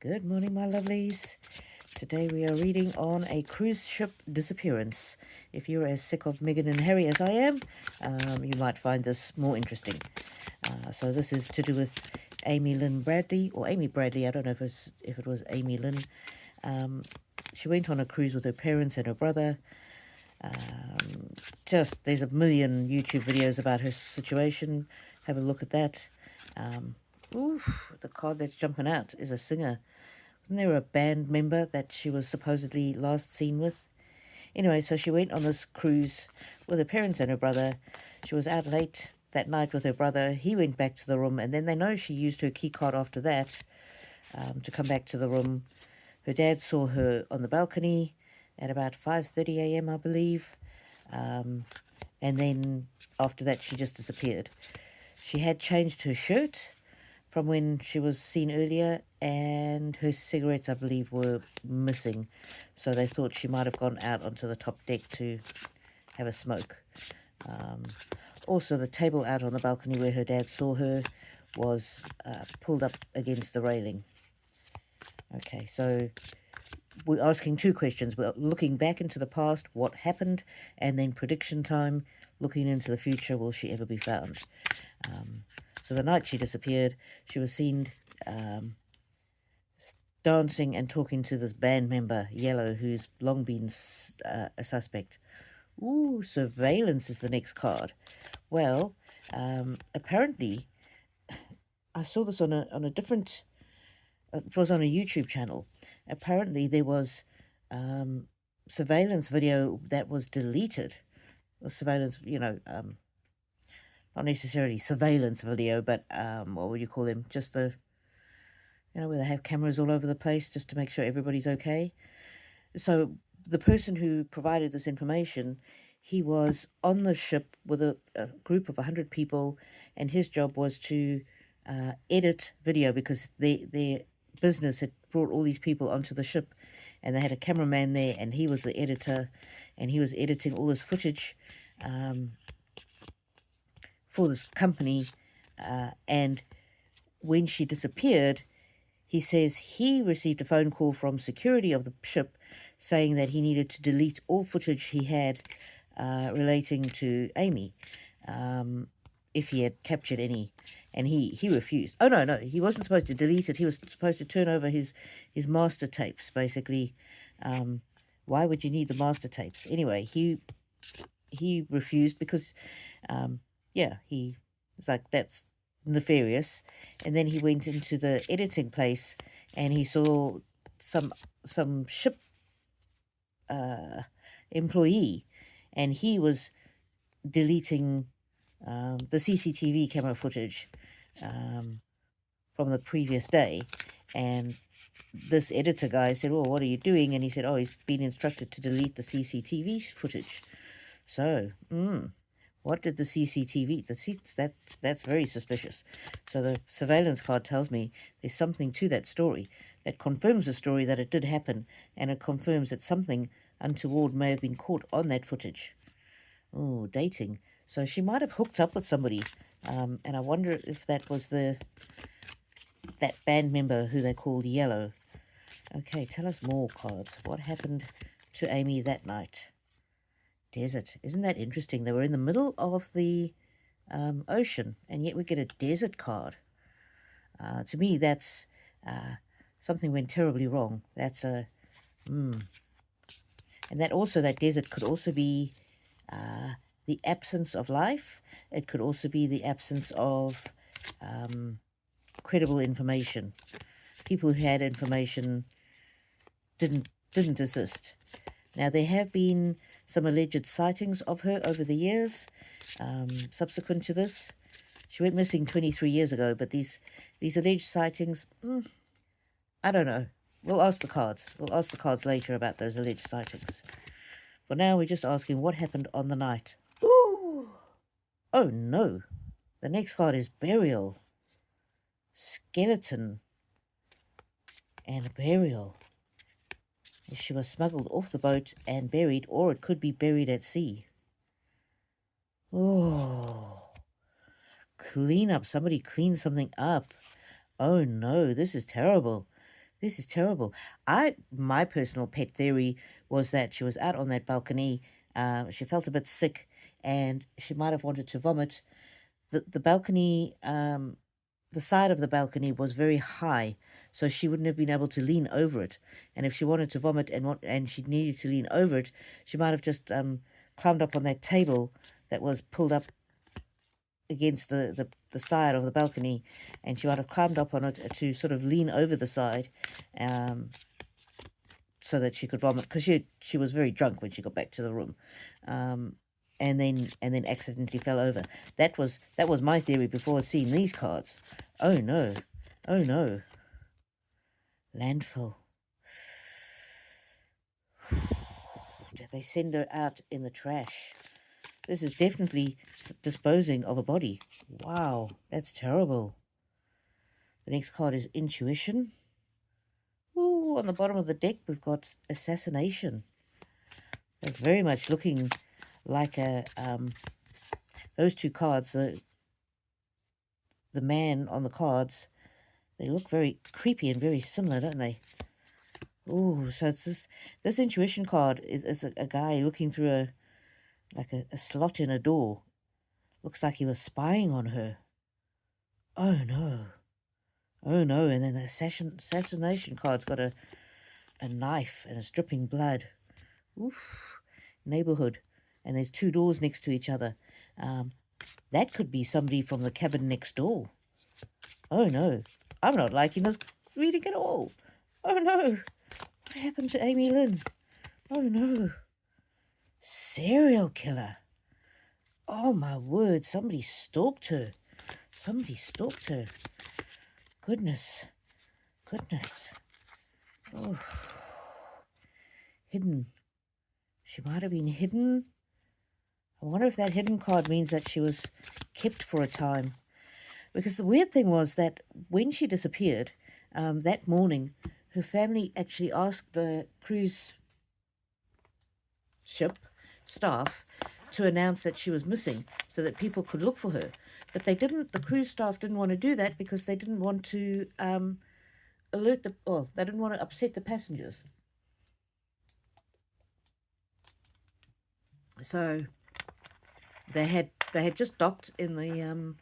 Good morning, my lovelies. Today we are reading on a cruise ship disappearance. If you're as sick of Meghan and Harry as I am, you might find this more interesting. So this is to do with Amy Lynn Bradley, or Amy Bradley. I don't know if it was Amy Lynn. She went on a cruise with her parents and her brother. There's a million YouTube videos about her situation. Have a look at that. The card that's jumping out is a singer. Wasn't there a band member that she was supposedly last seen with? Anyway, so she went on this cruise with her parents and her brother. She was out late that night with her brother. He went back to the room, and then they know she used her key card after that to come back to the room. Her dad saw her on the balcony at about 5:30 a.m., I believe. And then after that, she just disappeared. She had changed her shirt from when she was seen earlier, and her cigarettes, I believe, were missing. So they thought she might have gone out onto the top deck to have a smoke. Also, the table out on the balcony where her dad saw her was pulled up against the railing. Okay, so we're asking two questions. We're looking back into the past, what happened, and then prediction time, looking into the future, will she ever be found? So the night she disappeared, she was seen dancing and talking to this band member, Yellow, who's long been a suspect. Ooh, surveillance is the next card. Well, apparently, I saw this on a different... it was on a YouTube channel. Apparently, there was surveillance video that was deleted. Or surveillance, not necessarily surveillance video, but what would you call them? Just the, where they have cameras all over the place just to make sure everybody's okay. So the person who provided this information, he was on the ship with a group of 100 people, and his job was to edit video because their business had brought all these people onto the ship, and they had a cameraman there, and he was the editor, and he was editing all this footage for this company, and when she disappeared, he says he received a phone call from security of the ship saying that he needed to delete all footage he had relating to Amy, if he had captured any, and he refused. Oh, no, he wasn't supposed to delete it. He was supposed to turn over his master tapes, basically. Why would you need the master tapes? Anyway, he refused because... he was like, that's nefarious. And then he went into the editing place and he saw some ship employee, and he was deleting the CCTV camera footage from the previous day. And this editor guy said, "Oh, what are you doing?" And he said, "Oh, he's been instructed to delete the CCTV footage." So, what did the CCTV... That's very suspicious. So the surveillance card tells me there's something to that story that confirms the story that it did happen, and it confirms that something untoward may have been caught on that footage. Oh, dating. So she might have hooked up with somebody, and I wonder if that was that band member who they called Yellow. Okay, tell us more, cards. What happened to Amy that night? Desert. Isn't that interesting? They were in the middle of the ocean, and yet we get a desert card. To me, that's something went terribly wrong. That's a... And that desert could also be the absence of life. It could also be the absence of credible information. People who had information didn't assist. Now, there have been some alleged sightings of her over the years. Subsequent to this, she went missing 23 years ago, but these alleged sightings, I don't know. We'll ask the cards. We'll ask the cards later about those alleged sightings. For now, we're just asking what happened on the night. Ooh! Oh, no. The next card is burial. Skeleton. And burial. She was smuggled off the boat and buried, or it could be buried at sea. Oh. Clean up. Somebody clean something up. Oh, no. This is terrible. This is terrible. My personal pet theory was that she was out on that balcony. She felt a bit sick, and she might have wanted to vomit. The balcony, the side of the balcony was very high, so she wouldn't have been able to lean over it. And if she wanted to vomit and she needed to lean over it, she might have just climbed up on that table that was pulled up against the side of the balcony, and she might have climbed up on it to sort of lean over the side, um, so that she could vomit, because she was very drunk when she got back to the room, and then accidentally fell over. That was my theory before seeing these cards. Oh no, oh no, landfill. Did they send her out in the trash? This is definitely disposing of a body. Wow, that's terrible. The next card is intuition. Ooh, on the bottom of the deck, we've got assassination. They're very much looking like a those two cards. The man on the cards, they look very creepy and very similar, don't they? Ooh, so it's this intuition card is a guy looking through a slot in a door. Looks like he was spying on her. Oh no. Oh no, and then the assassination card's got a knife and it's dripping blood. Oof. Neighborhood. And there's two doors next to each other. That could be somebody from the cabin next door. Oh no. I'm not liking this reading at all. Oh no. What happened to Amy Lynn? Oh no. Serial killer. Oh my word, somebody stalked her. Somebody stalked her. Goodness. Goodness. Oh. Hidden. She might have been hidden. I wonder if that hidden card means that she was kept for a time. Because the weird thing was that when she disappeared, that morning, her family actually asked the cruise ship staff to announce that she was missing so that people could look for her. But they didn't. The cruise staff didn't want to do that because they didn't want to they didn't want to upset the passengers. So they had just docked in the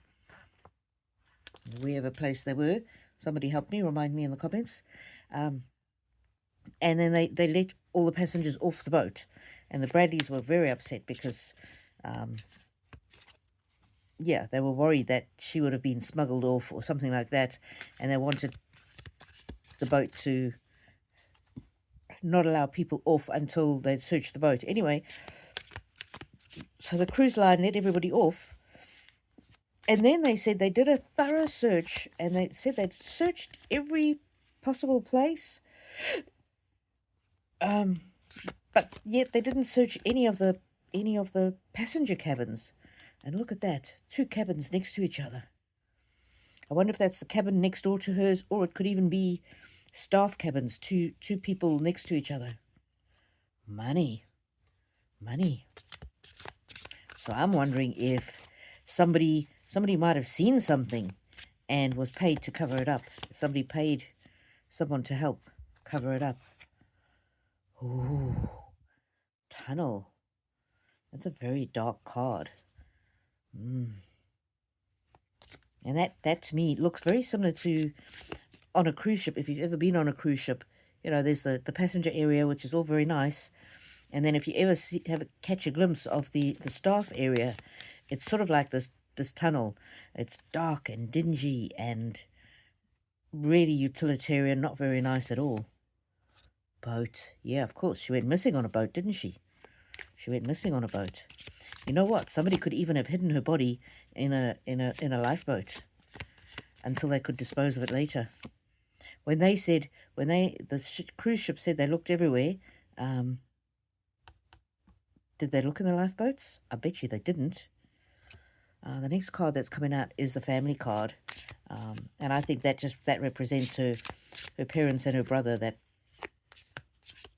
wherever place they were. Somebody help me, remind me in the comments. And then they let all the passengers off the boat, and the Bradleys were very upset because they were worried that she would have been smuggled off or something like that, and they wanted the boat to not allow people off until they'd searched the boat. Anyway, so the cruise line let everybody off, and then they said they did a thorough search, and they said they'd searched every possible place, but yet they didn't search any of the passenger cabins. And look at that, 2 cabins next to each other. I wonder if that's the cabin next door to hers, or it could even be staff cabins, two people next to each other. Money. So I'm wondering if somebody might have seen something and was paid to cover it up. Somebody paid someone to help cover it up. Ooh, tunnel. That's a very dark card. And that to me looks very similar to on a cruise ship. If you've ever been on a cruise ship, there's the passenger area, which is all very nice. And then if you ever catch a glimpse of the staff area, it's sort of like this tunnel. It's dark and dingy and really utilitarian, not very nice at all. Boat. Yeah, of course. She went missing on a boat, didn't she? She went missing on a boat. You know what? Somebody could even have hidden her body in a lifeboat until they could dispose of it later. The cruise ship said they looked everywhere, did they look in the lifeboats? I bet you they didn't. The next card that's coming out is the family card, and I think that represents her parents and her brother that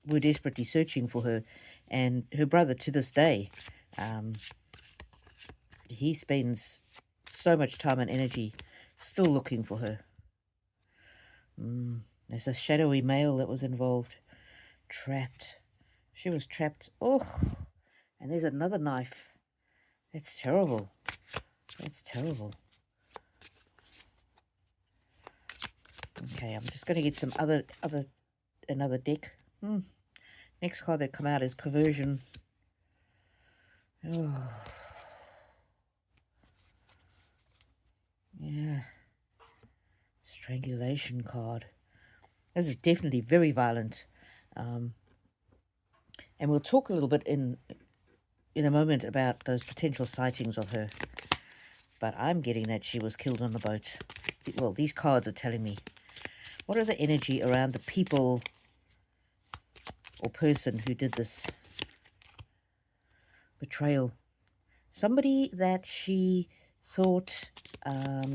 were desperately searching for her, and her brother to this day. He spends so much time and energy still looking for her. There's a shadowy male that was involved. Trapped. She was trapped. Oh, and there's another knife. That's terrible. That's terrible. Okay, I'm just going to get some another deck. Next card that come out is Perversion. Oh. Yeah. Strangulation card. This is definitely very violent. And we'll talk a little bit in a moment about those potential sightings of her. But I'm getting that she was killed on the boat. Well, these cards are telling me. What are the energy around the people or person who did this betrayal? Somebody that she thought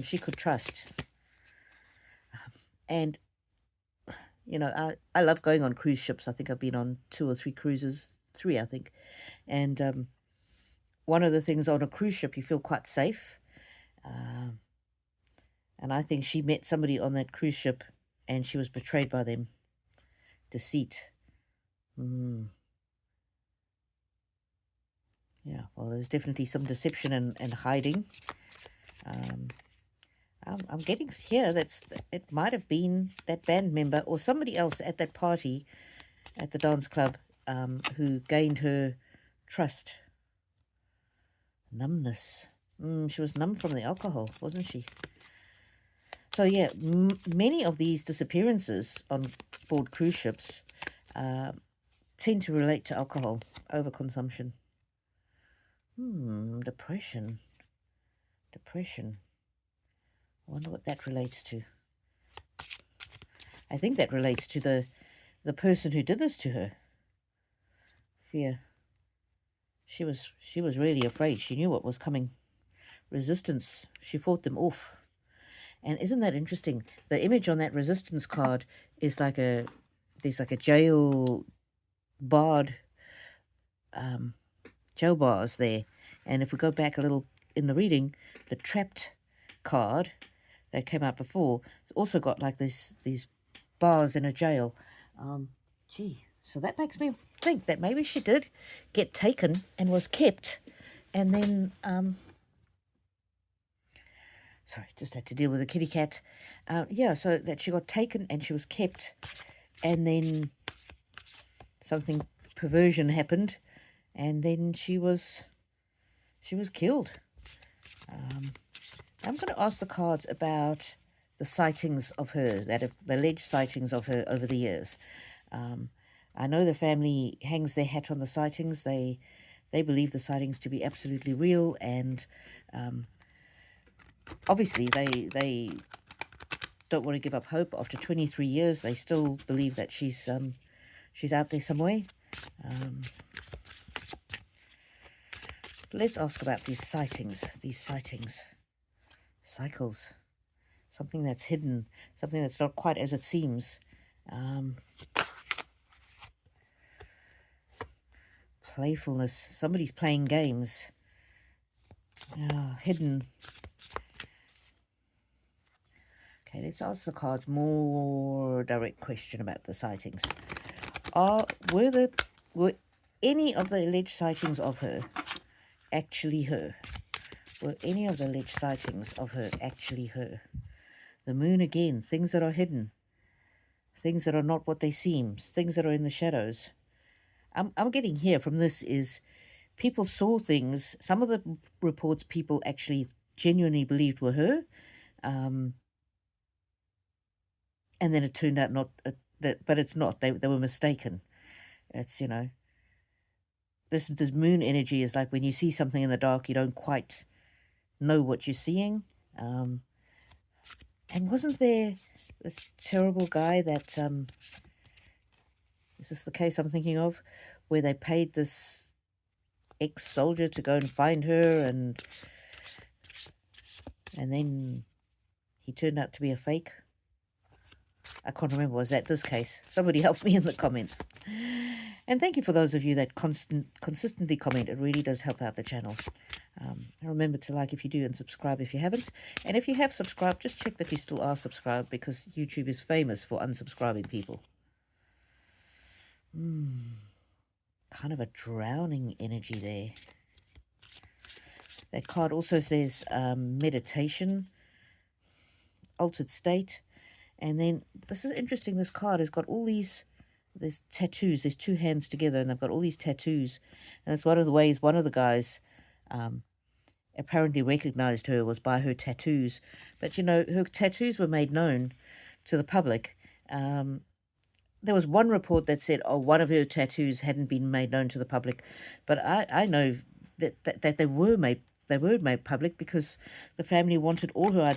she could trust. And, you know, I love going on cruise ships. I think I've been on 2 or 3 cruises. 3, I think. And one of the things on a cruise ship, you feel quite safe. And I think she met somebody on that cruise ship and she was betrayed by them. Deceit. Yeah, well, there's definitely some deception and hiding. I'm getting here it might have been that band member or somebody else at that party at the dance club who gained her trust. Numbness. She was numb from the alcohol, wasn't she? So yeah, many of these disappearances on board cruise ships tend to relate to alcohol overconsumption. Depression. Depression. I wonder what that relates to. I think that relates to the person who did this to her. Fear. She was really afraid. She knew what was coming. Resistance. She fought them off. And isn't that interesting? The image on that resistance card is there's like a jail barred, jail bars there. And if we go back a little in the reading, the trapped card that came out before also got like these bars in a jail. So that makes me think that maybe she did get taken and was kept, and then sorry, just had to deal with a kitty cat. Yeah, so that she got taken and she was kept, and then something perversion happened, and then she was killed. I'm going to ask the cards about the sightings of her, the alleged sightings of her over the years. I know the family hangs their hat on the sightings. They believe the sightings to be absolutely real, and obviously they don't want to give up hope. After 23 years, they still believe that she's out there somewhere. Let's ask about these sightings. Cycles. Something that's hidden. Something that's not quite as it seems. Playfulness. Somebody's playing games. Hidden. Okay, let's ask the cards more direct question about the sightings. Were any of the alleged sightings of her actually her? Were any of the alleged sightings of her actually her? The moon again, things that are hidden, things that are not what they seem, things that are in the shadows. I'm getting here from this is people saw things. Some of the reports people actually genuinely believed were her, and then it turned out not that, but it's not. They were mistaken. It's, you know, this moon energy is like when you see something in the dark, you don't quite know what you're seeing. And wasn't there this terrible guy that is this the case I'm thinking of, where they paid this ex-soldier to go and find her, and then he turned out to be a fake? I can't remember. Was that this case? Somebody help me in the comments. And thank you for those of you that consistently comment. It really does help out the channel. Remember to like if you do and subscribe if you haven't. And if you have subscribed, just check that you still are subscribed, because YouTube is famous for unsubscribing people. Kind of a drowning energy there. That card also says meditation, altered state. And then, this is interesting, this card has got all these, there's tattoos, there's two hands together, and they've got all these tattoos. And it's one of the ways one of the guys apparently recognized her was by her tattoos. But, you know, her tattoos were made known to the public. There was one report that said, oh, one of her tattoos hadn't been made known to the public. But I know that they were made public, because the family wanted all her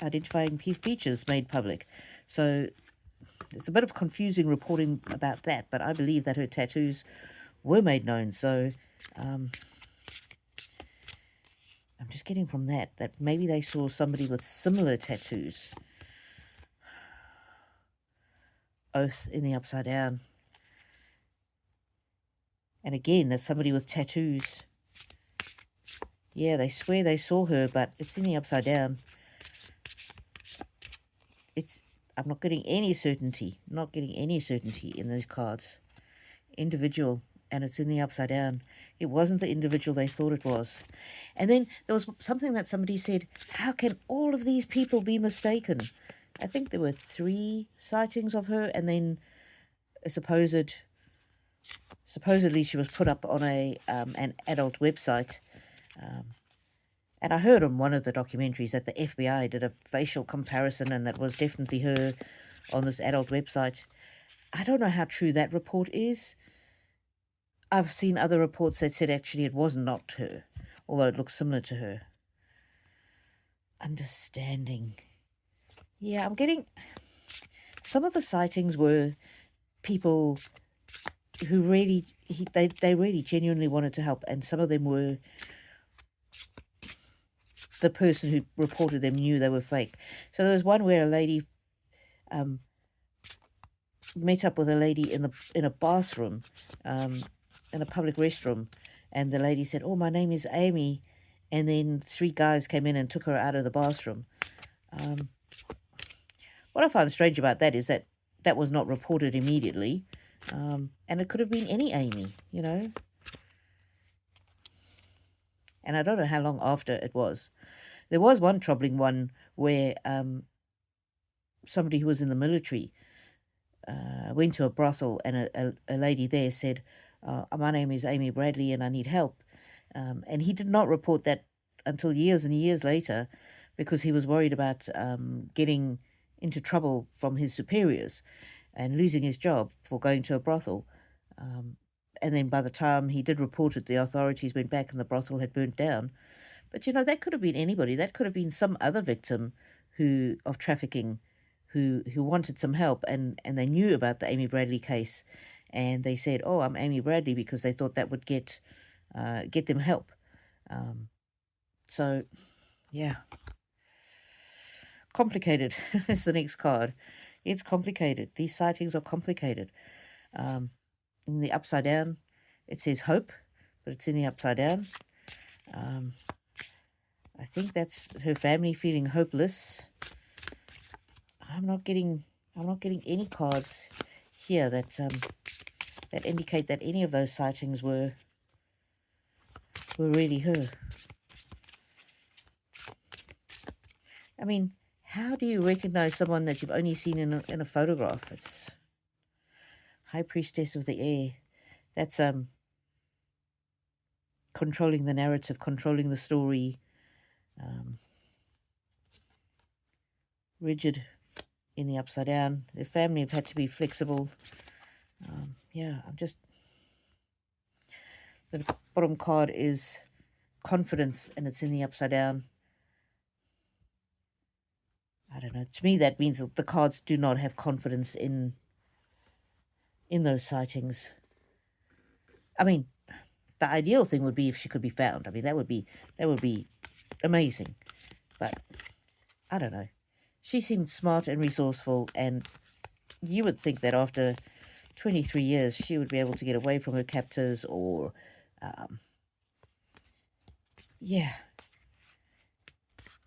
identifying features made public. So there's a bit of confusing reporting about that, but I believe that her tattoos were made known. So I'm just getting from that maybe they saw somebody with similar tattoos. Oath in the upside down. And again, that's somebody with tattoos. Yeah, they swear they saw her, but it's in the upside down. I'm not getting any certainty. Not getting any certainty in these cards. Individual, and it's in the upside down. It wasn't the individual they thought it was. And then there was something that somebody said, how can all of these people be mistaken? I think there were 3 sightings of her, and then a supposedly she was put up on an adult website. And I heard on one of the documentaries that the FBI did a facial comparison, and that was definitely her on this adult website. I don't know how true that report is. I've seen other reports that said actually it was not her, although it looks similar to her. Understanding. Yeah, I'm getting... Some of the sightings were people who really... They really genuinely wanted to help, and some of them were... The person who reported them knew they were fake. So there was one where a lady met up with a lady in a bathroom, in a public restroom, and the lady said, "Oh, my name is Amy," and then 3 guys came in and took her out of the bathroom. What I find strange about that is that was not reported immediately, and it could have been any Amy, you know. And I don't know how long after it was. There was one troubling one where somebody who was in the military went to a brothel, and a lady there said, "My name is Amy Bradley and I need help." And he did not report that until years and years later, because he was worried about getting into trouble from his superiors and losing his job for going to a brothel. And then by the time he did report it, the authorities went back and the brothel had burnt down. But, you know, that could have been anybody. That could have been some other victim of trafficking who wanted some help, and they knew about the Amy Bradley case, and they said, "Oh, I'm Amy Bradley," because they thought that would get them help. So, yeah. Complicated is the next card. It's complicated. These sightings are complicated. In the upside down, it says hope, but it's in the upside down. I think that's her family feeling hopeless. I'm not getting any cards here that indicate that any of those sightings were really her. I mean, how do you recognize someone that you've only seen in a photograph? It's High Priestess of the Air. That's controlling the narrative, controlling the story. Rigid in the upside down. Their family have had to be flexible. Yeah, the bottom card is confidence, and it's in the upside down. I don't know. To me, that means that the cards do not have confidence in those sightings. I mean, the ideal thing would be if she could be found. I mean, that would be amazing. But I don't know. She seemed smart and resourceful, and you would think that after 23 years she would be able to get away from her captors, or yeah,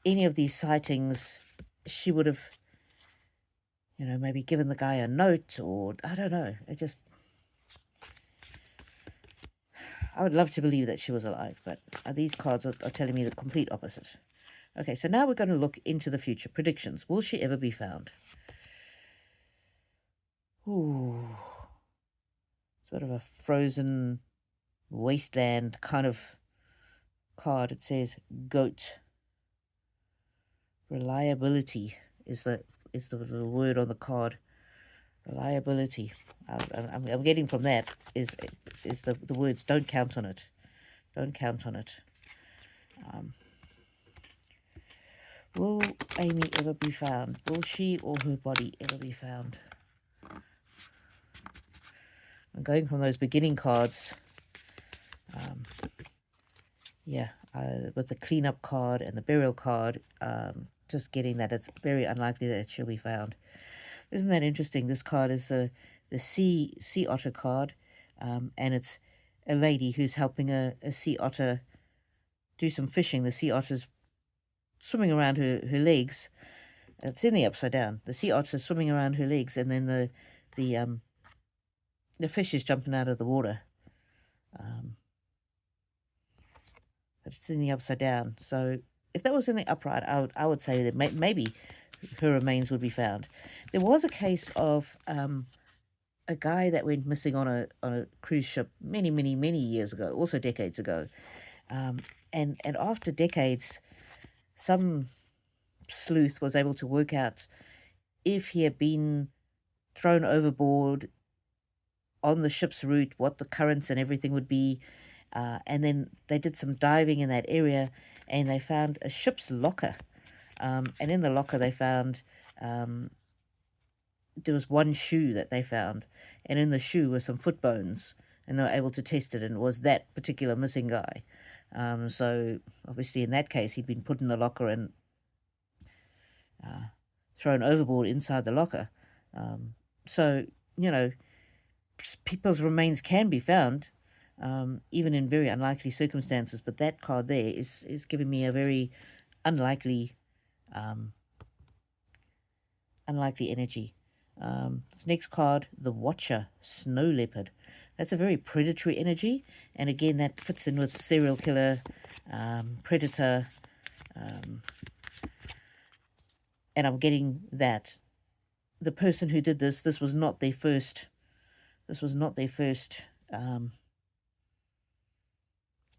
any of these sightings, she would have, maybe given the guy a note, or I don't know. I would love to believe that she was alive, but these cards are telling me the complete opposite. Okay, so now we're going to look into the future. Predictions. Will she ever be found? Ooh. Sort of a frozen wasteland kind of card. It says goat. Reliability is the word on the card. Reliability. I'm getting from that is the words. Don't count on it. Don't count on it. Will Amy ever be found? Will she or her body ever be found? I'm going from those beginning cards. With the cleanup card and the burial card, just getting that it's very unlikely that she'll be found. Isn't that interesting? This card is the sea otter card, and it's a lady who's helping a sea otter do some fishing. The sea otter's swimming around her legs. It's in the upside down. The sea otter's swimming around her legs, and then the fish is jumping out of the water. But it's in the upside down. So if that was in the upright, I would say that maybe her remains would be found. There was a case of a guy that went missing on a cruise ship many years ago, also decades ago, and after decades, some sleuth was able to work out if he had been thrown overboard on the ship's route, what the currents and everything would be. And then they did some diving in that area, and they found a ship's locker. And in the locker they found, there was one shoe that they found, and in the shoe were some foot bones, and they were able to test it, and it was that particular missing guy. So obviously in that case he'd been put in the locker and thrown overboard inside the locker. So, people's remains can be found, even in very unlikely circumstances, but that card there is giving me a very unlikely energy. This next card, the Watcher, Snow Leopard. That's a very predatory energy, and again that fits in with serial killer, predator, and I'm getting that the person who did this was not their first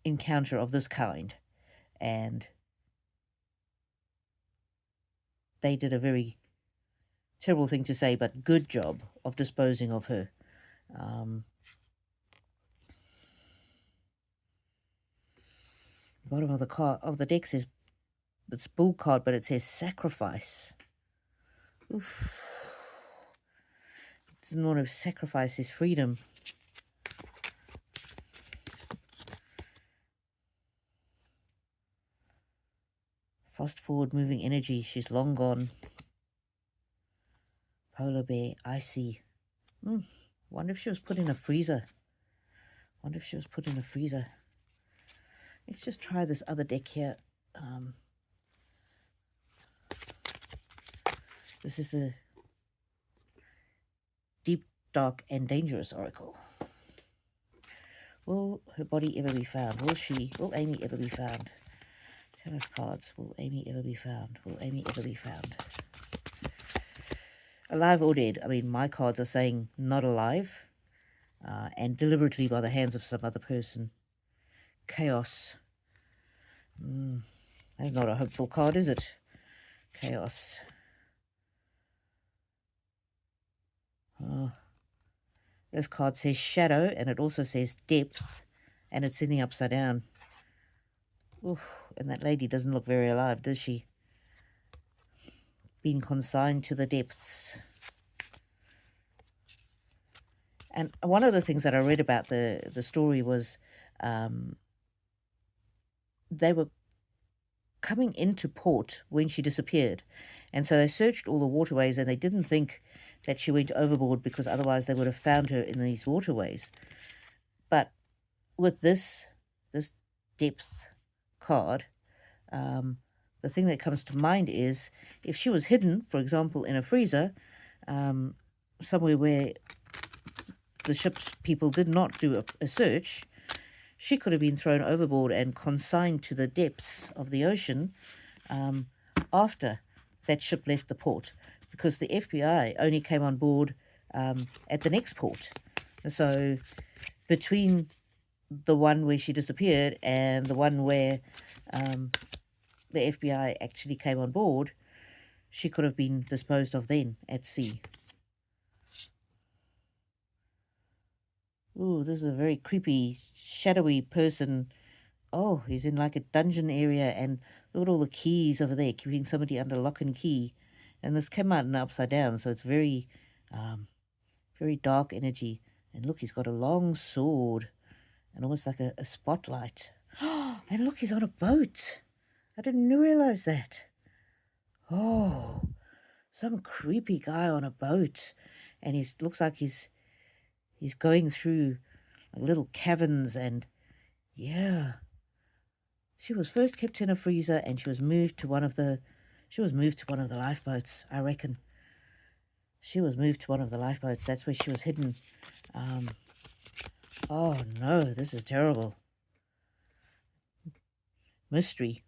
encounter of this kind, and they did a very terrible thing to say, but good job of disposing of her. Bottom of the card of the deck says it's bull card, but it says sacrifice. Oof. Doesn't want to sacrifice his freedom. Fast forward moving energy. She's long gone. Polar bear, icy. Wonder if she was put in a freezer. Let's just try this other deck here. This is the Deep, Dark, and Dangerous Oracle. Will her body ever be found? Will Amy ever be found? Tell us cards. Will Amy ever be found? Will Amy ever be found? Alive or dead? I mean, my cards are saying not alive, and deliberately by the hands of some other person. Chaos. That's not a hopeful card, is it? Chaos. This card says shadow, and it also says depth, and it's in the upside down. Oof, and that lady doesn't look very alive, does she? Being consigned to the depths. And one of the things that I read about the story was they were coming into port when she disappeared, and so they searched all the waterways, and they didn't think that she went overboard because otherwise they would have found her in these waterways. But with this depth card, the thing that comes to mind is if she was hidden, for example, in a freezer, somewhere where the ship's people did not do a search, she could have been thrown overboard and consigned to the depths of the ocean after that ship left the port, because the FBI only came on board at the next port. So between the one where she disappeared and the one where the FBI actually came on board, she could have been disposed of then at sea. Ooh, this is a very creepy, shadowy person. Oh, he's in like a dungeon area, and look at all the keys over there, keeping somebody under lock and key. And this came out in upside down, so it's very, very dark energy. And look, he's got a long sword, and almost like a spotlight. And look, he's on a boat. I didn't realize that. Oh, some creepy guy on a boat, and he looks like he's going through like little caverns, and yeah. She was first kept in a freezer, and she was moved to one of the lifeboats, I reckon. She was moved to one of the lifeboats. That's where she was hidden. Oh no, this is terrible. Mystery.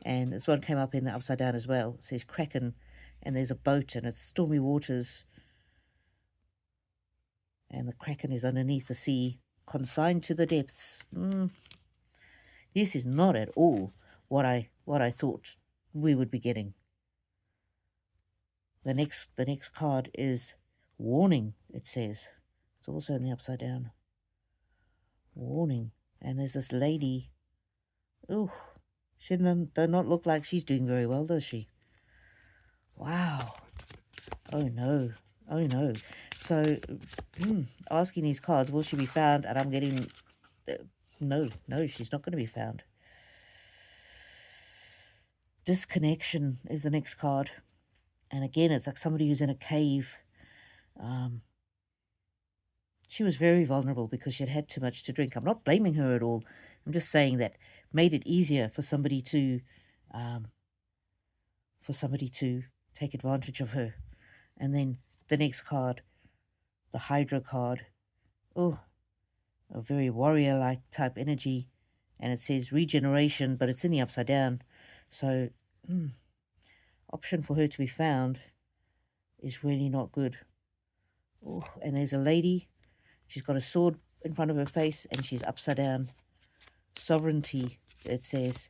And this one came up in the upside down as well. It says Kraken, and there's a boat, and it's stormy waters. And the Kraken is underneath the sea, consigned to the depths. This is not at all what I thought we would be getting. The next card is Warning, it says. It's also in the upside down. Warning. And there's this lady. Ooh, she does not look like she's doing very well, does she? Wow. Oh no. Oh no. So, asking these cards, will she be found? And I'm getting... No, she's not going to be found. Disconnection is the next card. And again, it's like somebody who's in a cave. She was very vulnerable because she had had too much to drink. I'm not blaming her at all. I'm just saying that made it easier for somebody to take advantage of her. And then the next card, the Hydra card. Oh, a very warrior-like type energy. And it says regeneration, but it's in the upside down. So, option for her to be found is really not good. Oh, and there's a lady. She's got a sword in front of her face, and she's upside down. Sovereignty, it says.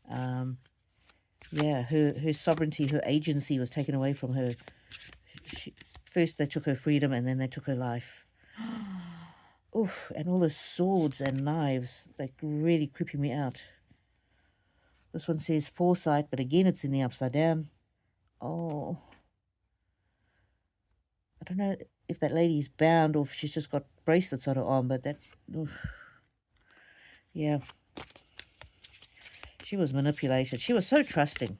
Yeah, her sovereignty, her agency was taken away from her. First they took her freedom, and then they took her life. Oof, and all the swords and knives, like really creeping me out. This one says foresight, but again it's in the upside down. Oh. I don't know if that lady's bound or if she's just got bracelets on her arm, but that... Oof. Yeah. She was manipulated. She was so trusting.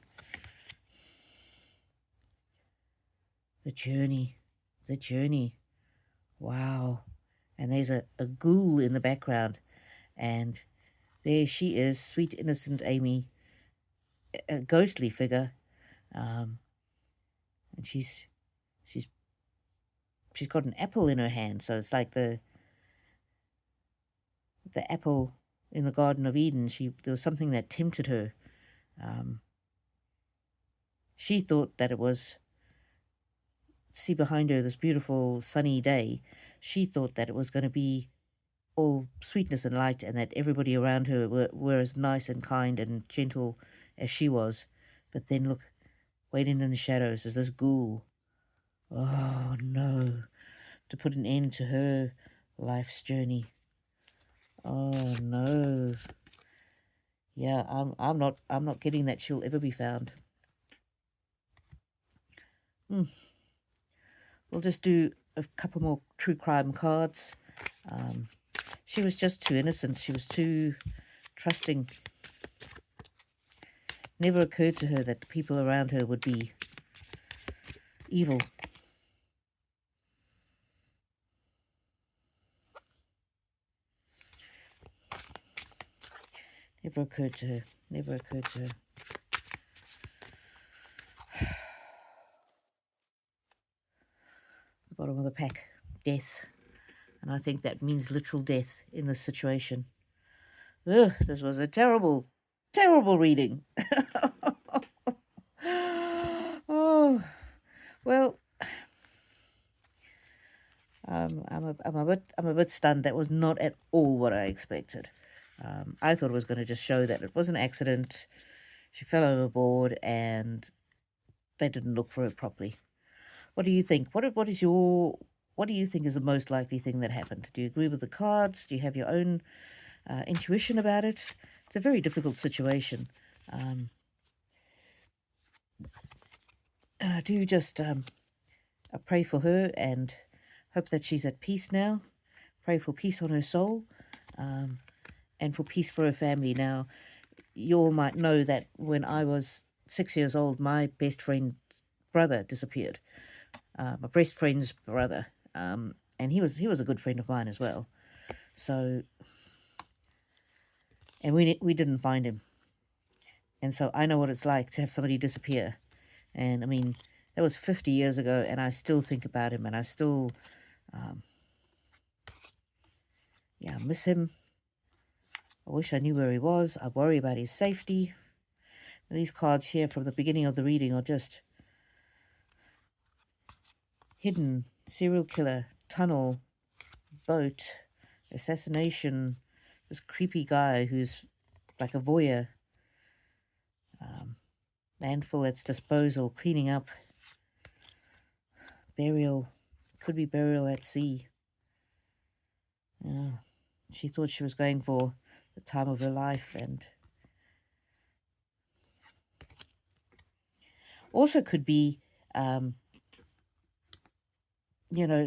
The journey. The journey. Wow. And there's a ghoul in the background. And there she is, sweet, innocent Amy. A ghostly figure. And she's got an apple in her hand. So it's like the apple in the Garden of Eden. There was something that tempted her. She thought that it was... See behind her this beautiful sunny day. She thought that it was going to be all sweetness and light, and that everybody around her were as nice and kind and gentle as she was. But then look, waiting in the shadows is this ghoul. Oh no, to put an end to her life's journey. Oh no. Yeah, I'm not getting that she'll ever be found. We'll just do a couple more true crime cards. She was just too innocent. She was too trusting. Never occurred to her that the people around her would be evil. Never occurred to her. Never occurred to her. The bottom of the pack, death. And I think that means literal death in this situation. Ugh, this was a terrible, terrible reading. Oh, well, I'm a bit stunned. That was not at all what I expected. I thought it was going to just show that it was an accident. She fell overboard and they didn't look for it properly. What do you think? What do you think is the most likely thing that happened? Do you agree with the cards? Do you have your own intuition about it? It's a very difficult situation. And I do just I pray for her and hope that she's at peace now. Pray for peace on her soul and for peace for her family. Now, you all might know that when I was 6 years old, my best friend's brother disappeared. My best friend's brother. And he was a good friend of mine as well. So, and we didn't find him. And so I know what it's like to have somebody disappear. And I mean, that was 50 years ago, and I still think about him, and I still, miss him. I wish I knew where he was. I worry about his safety. And these cards here from the beginning of the reading are just hidden, serial killer, tunnel, boat, assassination, this creepy guy who's like a voyeur, landfill at disposal, cleaning up, burial, could be burial at sea. Yeah, she thought she was going for the time of her life, and also could be,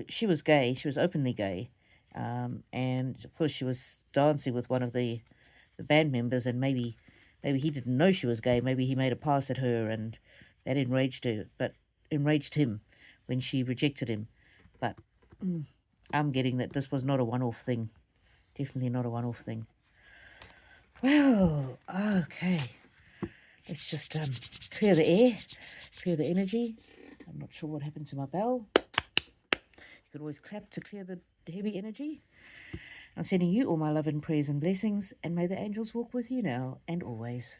she was gay, she was openly gay, and of course she was dancing with one of the band members, and maybe he didn't know she was gay. Maybe he made a pass at her, and that enraged him when she rejected him. But I'm getting that this was not a one-off thing. Definitely not a one-off thing. Well, okay. Let's just clear the air, clear the energy. I'm not sure what happened to my bell. You could always clap to clear the heavy energy. I'm sending you all my love and prayers and blessings, and may the angels walk with you now and always.